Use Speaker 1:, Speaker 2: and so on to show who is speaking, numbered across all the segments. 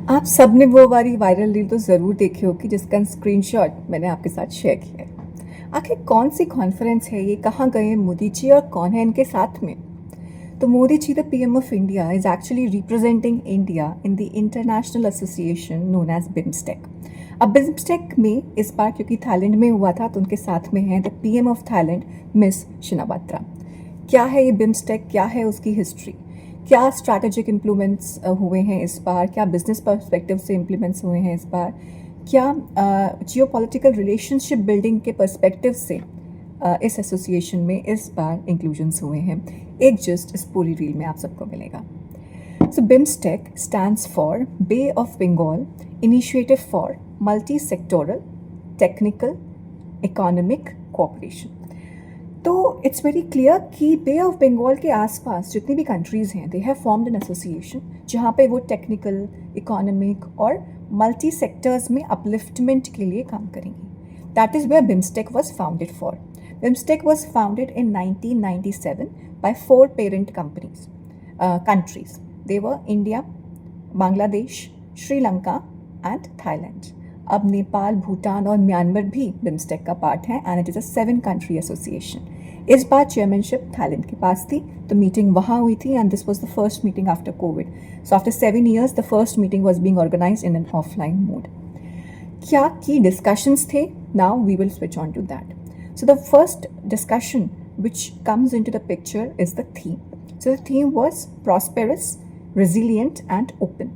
Speaker 1: आप सब ने वो वाली वायरल रील तो ज़रूर देखी होगी जिसका स्क्रीनशॉट मैंने आपके साथ शेयर किया है। आखिर कौन सी कॉन्फ्रेंस है ये, कहाँ गए हैं मोदी जी और कौन है इनके साथ में? तो Modi ji, the PM of India, is actually representing India in the international association known as BIMSTEC. अब BIMSTEC में इस बार क्योंकि थाईलैंड में हुआ था तो उनके साथ में है the PM of Thailand miss Shinawatra. क्या है ये BIMSTEC, क्या है उसकी हिस्ट्री, क्या स्ट्रैटेजिक इम्प्लीमेंट्स हुए हैं इस बार, क्या बिजनेस पर्सपेक्टिव से इम्प्लीमेंट्स हुए हैं इस बार, क्या जियोपॉलिटिकल रिलेशनशिप बिल्डिंग के पर्सपेक्टिव से इस एसोसिएशन में इस बार इंक्लूजन्स हुए हैं, एक जस्ट इस पूरी रील में आप सबको मिलेगा। सो BIMSTEC stands for Bay of Bengal Initiative for Multi-Sectoral Technical Economic Cooperation। तो इट्स वेरी क्लियर कि बे ऑफ बंगाल के आसपास जितनी भी कंट्रीज़ हैं they have formed an association जहाँ पे वो टेक्निकल, इकोनॉमिक और मल्टी सेक्टर्स में अपलिफ्टमेंट के लिए काम करेंगी। That is where BIMSTEC was founded for. BIMSTEC was founded in 1997 by four parent countries. They were India, Bangladesh, Sri Lanka and Thailand. अब नेपाल, भूटान और म्यांमार भी BIMSTEC का पार्ट है and it is a 7 country association. इस बार chairmanship Thailand के पास थी, तो meeting वहाँ हुई थी and this was the first meeting after Covid. So after 7 years the first meeting was being organised in an offline mode. क्या की डिस्कशंस थे? Now we will switch on to that. So the first discussion which comes into the picture is the theme. So the theme was prosperous, resilient and open.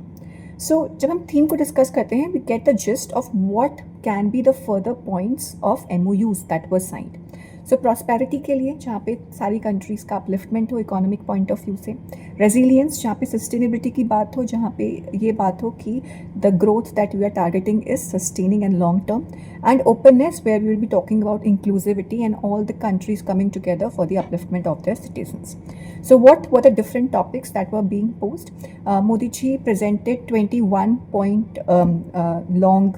Speaker 1: So जब हम theme को discuss करते हैं, we get the gist of what can be the further points of MOUs that were signed. So prosperity के लिए जहाँ पे सारी कंट्रीज़ का अपलिफ्टमेंट हो इकोनॉमिक पॉइंट ऑफ व्यू से, रेजिलियंस जहाँ पे सस्टेनेबिलिटी की बात हो, जहाँ पे ये बात हो कि the growth that we are targeting is sustaining and long term, and openness where we will be talking about inclusivity and all the countries coming together for the upliftment of their citizens. So what were the different topics that were being posed? Modi ji presented 21 point long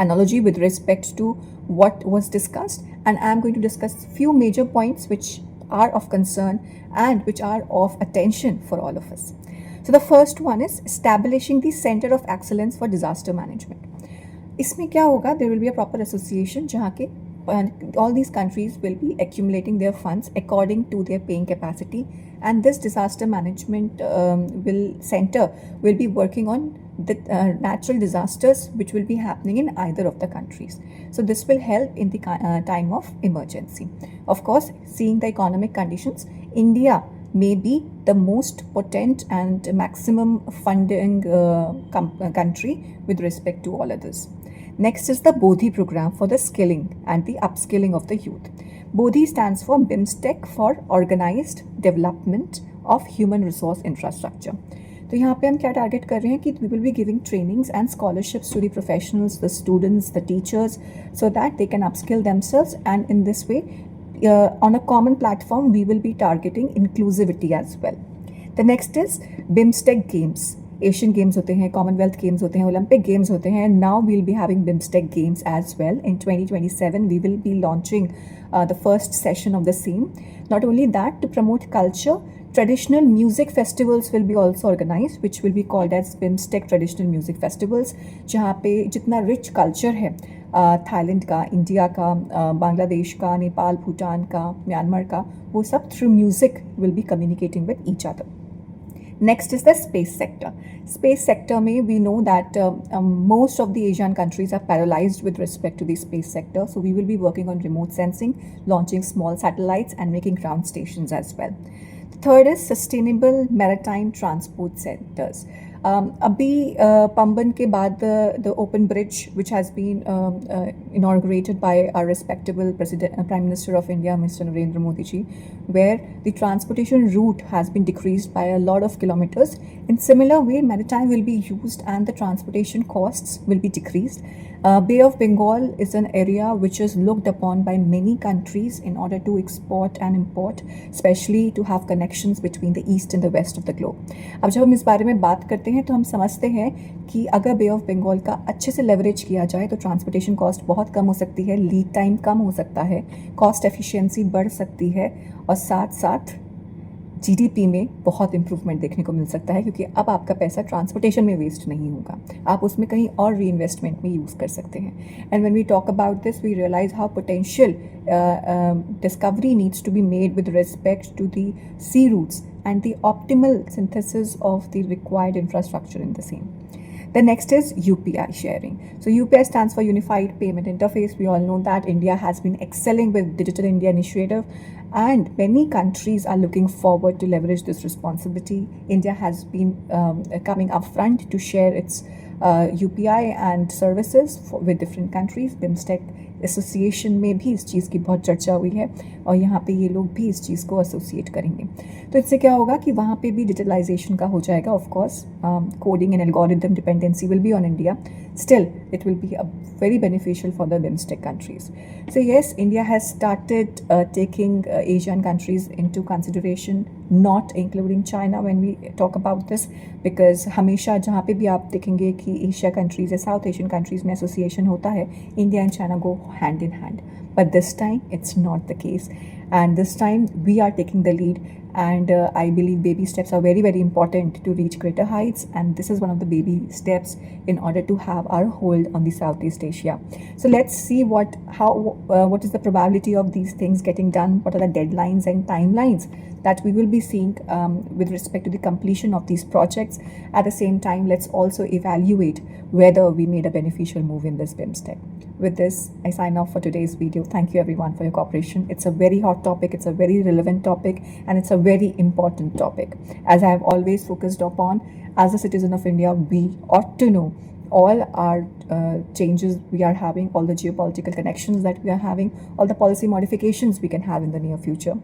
Speaker 1: analogy with respect to what was discussed, and I am going to discuss few major points which are of concern and which are of attention for all of us. So the first one is establishing the Center of Excellence for Disaster Management. इसमें क्या होगा? There will be a proper association जहाँ के all these countries will be accumulating their funds according to their paying capacity, and this disaster management center will be working on the natural disasters which will be happening in either of the countries. So this will help in the time of emergency. Of course, seeing the economic conditions, India may be the most potent and maximum funding country with respect to all others. Next is the Bodhi program for the skilling and the upskilling of the youth. Bodhi stands for BIMSTEC for Organized Development of Human Resource Infrastructure. तो यहाँ पे हम क्या target कर रहे हैं कि we will be giving trainings and scholarships to the professionals, the students, the teachers, so that they can upskill themselves, and in this way on a common platform we will be targeting inclusivity as well. The next is BIMSTEC games. Asian games होते हैं, Commonwealth games होते हैं, Olympic games होते हैं, now we will be having BIMSTEC games as well. In 2027 we will be launching the first session of the same. Not only that, to promote culture, traditional music festivals will be also organized which will be called as BIMSTEC traditional music festivals, जहाँ पे जितना rich culture है Thailand का, India का, बांग्लादेश का, नेपाल, भूटान का, Myanmar का, वो सब through music will be communicating with each other. Next is the space sector. Space sector may we know that most of the Asian countries are paralyzed with respect to the space sector. So we will be working on remote sensing, launching small satellites and making ground stations as well. The third is sustainable maritime transport centers. अभी Pamban के बाद the open bridge which has been inaugurated by our respectable Prime Minister of India, Mr. Narendra Modi ji, where the transportation route has been decreased by a lot of kilometers. In similar way, maritime will be used and the transportation costs will be decreased. Bay of Bengal is an area which is looked upon by many countries in order to export and import, especially to have connections between the east and the west of the globe. अब जब हम इस बारे में बात करते हैं तो हम समझते हैं कि अगर बे ऑफ बंगाल का अच्छे से लेवरेज किया जाए तो ट्रांसपोर्टेशन कॉस्ट बहुत कम हो सकती है, लीड टाइम कम हो सकता है, कॉस्ट एफिशिएंसी बढ़ सकती है, और साथ साथ जीडीपी में बहुत इम्प्रूवमेंट देखने को मिल सकता है, क्योंकि अब आपका पैसा ट्रांसपोर्टेशन में वेस्ट नहीं होगा, आप उसमें कहीं और री इन्वेस्टमेंट में यूज़ कर सकते हैं. And when we talk about this we realise how potential discovery needs to be made with respect to the sea routes and the optimal synthesis of the required infrastructure in the same. The next is UPI sharing. So UPI stands for Unified Payment Interface. We all know that India has been excelling with Digital India initiative, and many countries are looking forward to leverage this responsibility. India has been coming up front to share its UPI and services with different countries. BIMSTEC association में भी इस चीज़ की बहुत चर्चा हुई है, और यहाँ पे ये लोग भी इस चीज़ को एसोसिएट करेंगे. तो इससे क्या होगा कि वहाँ पे भी डिजिटलाइजेशन का हो जाएगा. Of course coding and algorithm dependency will be on India, still it will be very beneficial for the BIMSTEC countries. So yes, India has started taking Asian countries into consideration, not including China when we talk about this, because हमेशा जहाँ पे भी आप देखेंगे कि Asia countries या south Asian countries में association होता है, India and China go hand in hand. But this time it's not the case, and this time we are taking the lead, and I believe baby steps are very very important to reach greater heights, and this is one of the baby steps in order to have our hold on the Southeast Asia. So let's see what is the probability of these things getting done, what are the deadlines and timelines that we will be seeing with respect to the completion of these projects. At the same time, let's also evaluate whether we made a beneficial move in this BIMSTEC. With this, I sign off for today's video. Thank you everyone for your cooperation. It's a very hot topic, it's a very relevant topic, and it's a very important topic. As I have always focused upon, as a citizen of India, we ought to know all our changes we are having, all the geopolitical connections that we are having, all the policy modifications we can have in the near future.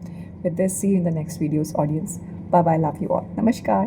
Speaker 1: With this, see you in the next videos, audience. Bye bye, love you all. Namaskar.